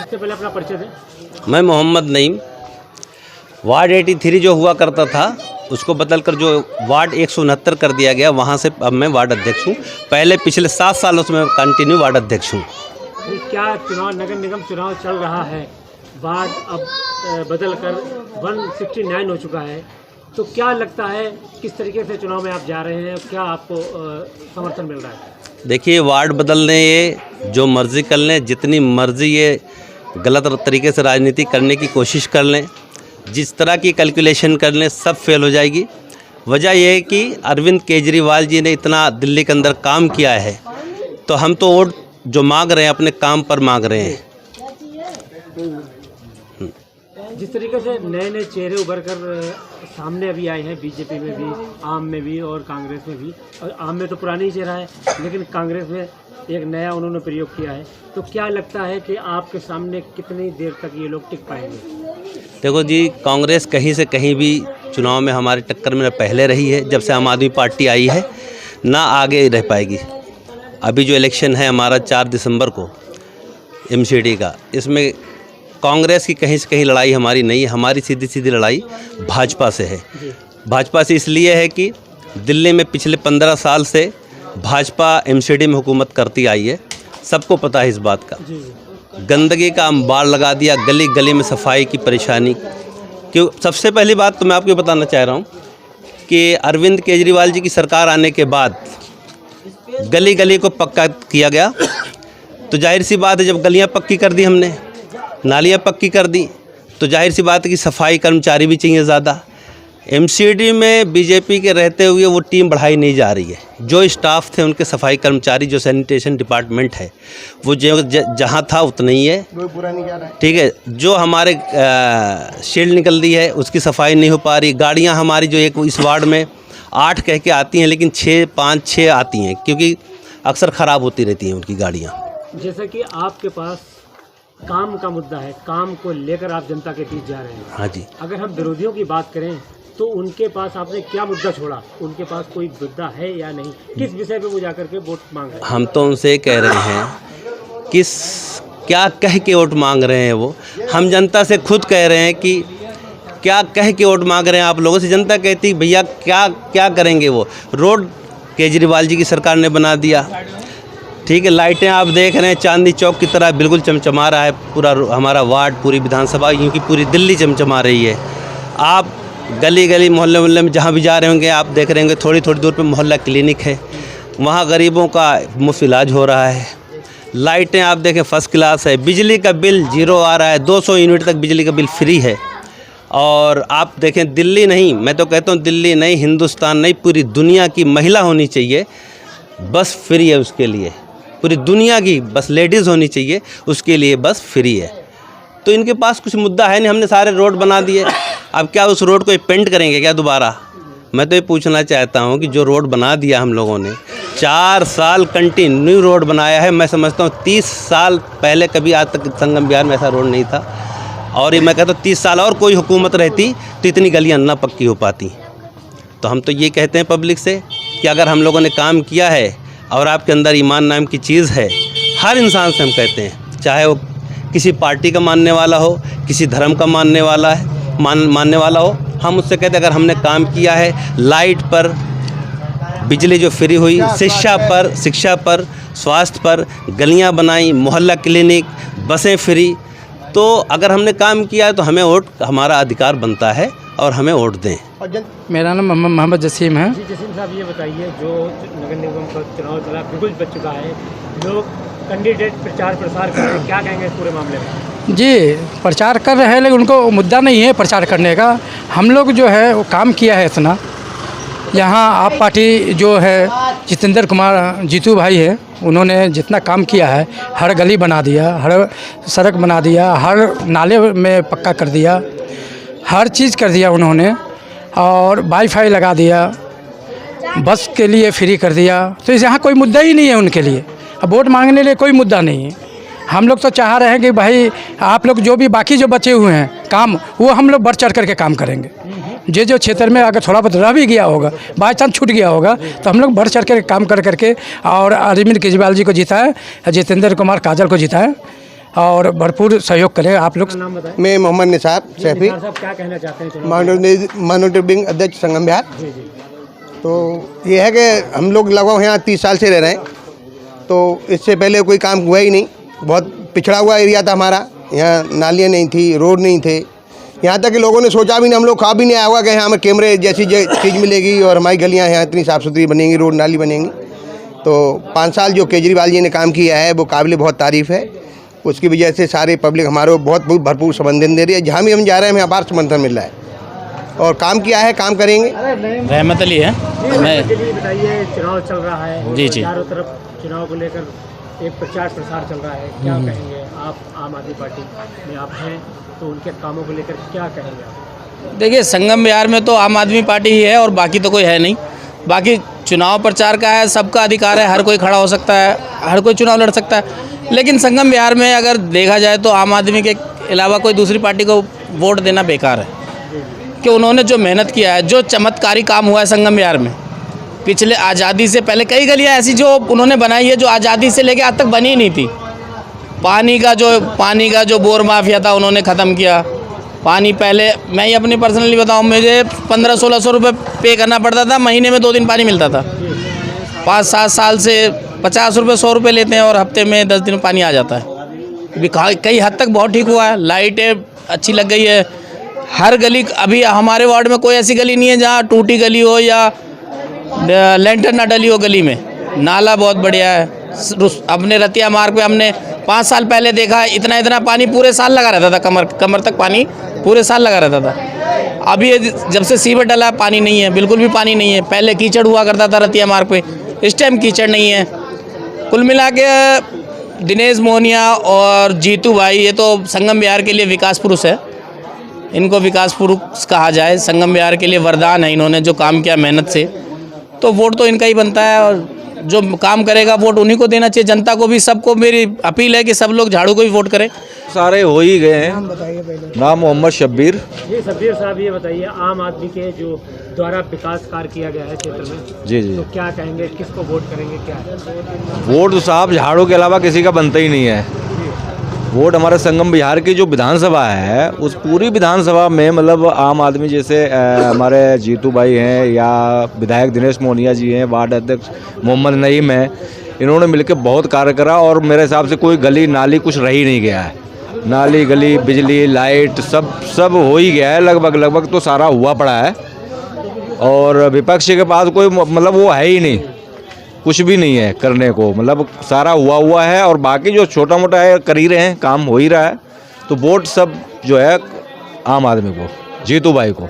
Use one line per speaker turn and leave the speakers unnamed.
सबसे पहले अपना परिचय दें।
मैं मोहम्मद नईम, वार्ड 83 जो हुआ करता था उसको बदलकर जो वार्ड 169 कर दिया गया, वहाँ से अब मैं वार्ड अध्यक्ष हूँ। पहले पिछले 7 सालों से मैं कंटिन्यू वार्ड अध्यक्ष हूँ।
क्या चुनाव, नगर निगम चुनाव चल रहा है, वार्ड अब बदल कर 169 हो चुका है, तो क्या लगता है किस तरीके से चुनाव में आप जा रहे हैं, क्या आपको समर्थन मिल रहा है? देखिए,
वार्ड बदलने ये जो मर्ज़ी कर लें, जितनी मर्ज़ी ये गलत तरीके से राजनीति करने की कोशिश कर लें, जिस तरह की कैलकुलेशन कर लें, सब फेल हो जाएगी। वजह यह है कि अरविंद केजरीवाल जी ने इतना दिल्ली के अंदर काम किया है, तो हम तो वोट जो मांग रहे हैं अपने काम पर मांग रहे हैं।
जिस तरीके से नए नए चेहरे उभर कर सामने अभी आए हैं, बीजेपी में भी, आम में भी और कांग्रेस में भी, और आम में तो पुराना ही चेहरा है लेकिन कांग्रेस में एक नया उन्होंने प्रयोग किया है, तो क्या लगता है कि आपके सामने कितनी देर तक ये लोग टिक पाएंगे?
देखो जी, कांग्रेस कहीं से कहीं भी चुनाव में हमारी टक्कर में पहले रही है। जब से आम आदमी पार्टी आई है ना आगे रह पाएगी। अभी जो इलेक्शन है हमारा 4 दिसंबर को MCD का, इसमें कांग्रेस की कहीं से कहीं लड़ाई हमारी नहीं है। हमारी सीधी सीधी लड़ाई भाजपा से है। भाजपा से इसलिए है कि दिल्ली में पिछले 15 साल से भाजपा MCD में हुकूमत करती आई है, सबको पता है इस बात का। गंदगी का अंबार लगा दिया, गली गली में सफाई की परेशानी। क्यों? सबसे पहली बात तो मैं आपको बताना चाह रहा हूँ कि अरविंद केजरीवाल जी की सरकार आने के बाद गली गली को पक्का किया गया, तो जाहिर सी बात है जब गलियाँ पक्की कर दी हमने, नालियाँ पक्की कर दी, तो जाहिर सी बात है कि सफाई कर्मचारी भी चाहिए ज़्यादा। MCD में बीजेपी के रहते हुए वो टीम बढ़ाई नहीं जा रही है। जो स्टाफ थे उनके सफाई कर्मचारी, जो सैनिटेशन डिपार्टमेंट है वो जहाँ था उतना ही है, ठीक है। जो हमारे शील्ड निकल दी है उसकी सफाई नहीं हो पा रही। गाड़ियाँ हमारी जो एक इस वार्ड में 8 कह के आती हैं, लेकिन 5-6 आती हैं, क्योंकि अक्सर ख़राब होती रहती हैं उनकी गाड़ियाँ।
जैसा कि आपके पास काम का मुद्दा है, काम को लेकर आप जनता के बीच जा रहे हैं।
हाँ जी।
अगर हम विरोधियों की बात करें तो उनके पास आपने क्या मुद्दा छोड़ा? उनके पास कोई मुद्दा है या नहीं? किस विषय पे वो जाकर के वोट मांग रहे हैं?
हम तो उनसे कह रहे हैं क्या कह के वोट मांग रहे हैं वो। हम जनता से खुद कह रहे हैं कि क्या कह के वोट मांग रहे हैं आप लोगों से। जनता कहती भैया क्या करेंगे वो। रोड केजरीवाल जी की सरकार ने बना दिया, ठीक है। लाइटें आप देख रहे हैं चांदनी चौक की तरह बिल्कुल चमचमा रहा है पूरा हमारा वार्ड, पूरी विधानसभा, क्योंकि पूरी दिल्ली चमचमा रही है। आप गली गली मोहल्ले मोहल्ले में जहाँ भी जा रहे होंगे आप देख रहे होंगे थोड़ी थोड़ी दूर पे मोहल्ला क्लिनिक है, वहाँ गरीबों का मुफ्त इलाज हो रहा है। लाइटें आप देखें फर्स्ट क्लास है। बिजली का बिल 0 आ रहा है, 200 यूनिट तक बिजली का बिल फ्री है। और आप देखें, दिल्ली नहीं, मैं तो कहता हूँ दिल्ली नहीं, हिंदुस्तान नहीं, पूरी दुनिया की महिला होनी चाहिए, बस फ्री है उसके लिए। पूरी दुनिया की बस लेडीज़ होनी चाहिए, उसके लिए बस फ्री है। तो इनके पास कुछ मुद्दा है नहीं। हमने सारे रोड बना दिए, अब क्या उस रोड को पेंट करेंगे क्या दोबारा? मैं तो ये पूछना चाहता हूँ कि जो रोड बना दिया हम लोगों ने, 4 साल कंटिन्यू रोड बनाया है। मैं समझता हूँ 30 साल पहले कभी आज तक संगम बिहार में ऐसा रोड नहीं था। और ये मैं कहता हूँ 30 साल और कोई हुकूमत रहती तो इतनी गलियाँ ना पक्की हो पाती। तो हम तो ये कहते हैं पब्लिक से कि अगर हम लोगों ने काम किया है और आपके अंदर ईमान नाम की चीज़ है, हर इंसान से हम कहते हैं, चाहे वो किसी पार्टी का मानने वाला हो, किसी धर्म का मानने वाला हो, हम उससे कहते हैं अगर हमने काम किया है, लाइट पर, बिजली जो फ्री हुई, शिक्षा पर, स्वास्थ्य पर, गलियां बनाई, मोहल्ला क्लिनिक, बसें फ्री, तो अगर हमने काम किया है तो हमें वोट, हमारा अधिकार बनता है और हमें वोट दें।
मेरा नाम मोहम्मद जसीम है।
जी जसीम साहब, ये बताइए, जो नगर निगम का चुनाव चला बिल्कुल बच चुका है, लोग कैंडिडेट प्रचार प्रसार कर रहे हैं, क्या कहेंगे इस पूरे मामले में?
जी, प्रचार कर रहे हैं, लेकिन उनको मुद्दा नहीं है प्रचार करने का। हम लोग जो है वो काम किया है इतना। यहाँ आप पार्टी जो है जितेंद्र कुमार जीतू भाई है, उन्होंने जितना काम किया है, हर गली बना दिया, हर सड़क बना दिया, हर नाले में पक्का कर दिया, हर चीज़ कर दिया उन्होंने, और वाईफाई लगा दिया, बस के लिए फ्री कर दिया। तो यहाँ कोई मुद्दा ही नहीं है उनके लिए। अब वोट मांगने लिए कोई मुद्दा नहीं है। हम लोग तो चाह रहे हैं कि भाई आप लोग जो भी बाकी जो बचे हुए हैं काम, वो हम लोग बढ़ चढ़ करके काम करेंगे। जो क्षेत्र में अगर थोड़ा बहुत रह भी गया होगा, बाई चांस छूट गया होगा, तो हम लोग बढ़ चढ़ कर काम कर करके और अरविंद केजरीवाल जी को जिताएं, जितेंद्र कुमार काजल को जिताएं, और भरपूर सहयोग करें आप लोग।
नाम बताएं।
मैं मोहम्मद निसार सैफी,
निसार साहब क्या कहना चाहते हैं चुनाव
मॉनिटरिंग अध्यक्ष संगम बिहार।
जी जी
तो ये है कि हम लोग लगभग यहाँ 30 साल से रह रहे हैं, तो इससे पहले कोई काम हुआ ही नहीं। बहुत पिछड़ा हुआ एरिया था हमारा, यहाँ नालियाँ नहीं थी, रोड नहीं थे, यहाँ तक कि लोगों ने सोचा भी नहीं, हम लोग खा भी नहीं आया होगा कि यहाँ हमें कैमरे जैसी चीज़ मिलेगी और हमारी गलियाँ यहाँ इतनी साफ़ सुथरी बनेंगी, रोड नाली बनेंगी। तो 5 साल जो केजरीवाल जी ने काम किया है वो काबिल बहुत तारीफ़ है। उसकी वजह से सारे पब्लिक हमारे बहुत भरपूर समर्थन दे रही है। जहाँ भी हम जा रहे हैं हमें अपार समर्थन मिल रहा है और काम किया है, काम करेंगे।
रहमत अली है। मैं
बताइए, चुनाव चल रहा है
जी जी
चारों तरफ चुनाव को लेकर एक प्रचार प्रसार चल रहा है, क्या कहेंगे आप? आम आदमी पार्टी में आप हैं तो उनके कामों को लेकर क्या कहेंगे आप?
देखिए, संगम बिहार में तो आम आदमी पार्टी ही है और बाकी तो कोई है नहीं। बाकी चुनाव प्रचार का है, सबका अधिकार है, हर कोई खड़ा हो सकता है, हर कोई चुनाव लड़ सकता है। लेकिन संगम बिहार में अगर देखा जाए तो आम आदमी के अलावा कोई दूसरी पार्टी को वोट देना बेकार है, कि उन्होंने जो मेहनत किया है, जो चमत्कारी काम हुआ है संगम बिहार में। पिछले आज़ादी से पहले कई गलियाँ ऐसी जो उन्होंने बनाई है जो आज़ादी से लेकर आज तक बनी ही नहीं थी। पानी का जो बोर माफिया था उन्होंने ख़त्म किया। पानी पहले मैं ही अपनी पर्सनली बताऊं, मुझे 1500-1600 रुपये पे करना पड़ता था, महीने में 2 दिन पानी मिलता था। 5-7 साल से 50 रुपये 100 रुपये लेते हैं और हफ्ते में 10 दिन में पानी आ जाता है। अभी कई हद तक बहुत ठीक हुआ है, लाइटें अच्छी लग गई है। हर गली, अभी हमारे वार्ड में कोई ऐसी गली नहीं है जहाँ टूटी गली हो या लेंटर ना डली हो गली में। नाला बहुत बढ़िया है। अपने रतिया मार्ग पे हमने 5 साल पहले देखा, इतना पानी पूरे साल लगा रहता था, कमर तक पानी पूरे साल लगा रहता था। अभी जब से सीवर डला पानी नहीं है, बिल्कुल भी पानी नहीं है। पहले कीचड़ हुआ करता था रतिया मार्ग पे, इस टाइम कीचड़ नहीं है। कुल मिला के दिनेश मोहनिया और जीतू भाई ये तो संगम बिहार के लिए विकास पुरुष है, इनको विकास पुरुष कहा जाए। संगम बिहार के लिए वरदान है, इन्होंने जो काम किया मेहनत से, तो वोट तो इनका ही बनता है और जो काम करेगा वोट उन्हीं को देना चाहिए। जनता को भी, सबको मेरी अपील है कि सब लोग झाड़ू को भी वोट करें।
सारे हो ही गए हैं। नाम मोहम्मद शब्बीर।
जी शब्बीर साहब, ये बताइए, आम आदमी के जो द्वारा विकास कार्य किया गया है क्षेत्र में,
जी जी,
तो क्या कहेंगे, किसको वोट करेंगे? क्या है
वोट तो साहब झाड़ू के अलावा किसी का बनता ही नहीं है। वोट हमारे संगम बिहार की जो विधानसभा है, उस पूरी विधानसभा में मतलब आम आदमी जैसे हमारे जीतू भाई हैं या विधायक दिनेश मोहनिया जी हैं, वार्ड अध्यक्ष मोहम्मद नईम हैं, इन्होंने मिलकर बहुत कार्य करा और मेरे हिसाब से कोई गली नाली कुछ रह ही नहीं गया है। नाली गली बिजली लाइट सब हो ही गया है, लगभग तो सारा हुआ पड़ा है। और विपक्ष के पास कोई मतलब वो है ही नहीं, कुछ भी नहीं है करने को, मतलब सारा हुआ है। और बाकी जो छोटा मोटा है कर ही रहे हैं, काम हो ही रहा है। तो वोट सब जो है आम आदमी को, जीतू भाई को।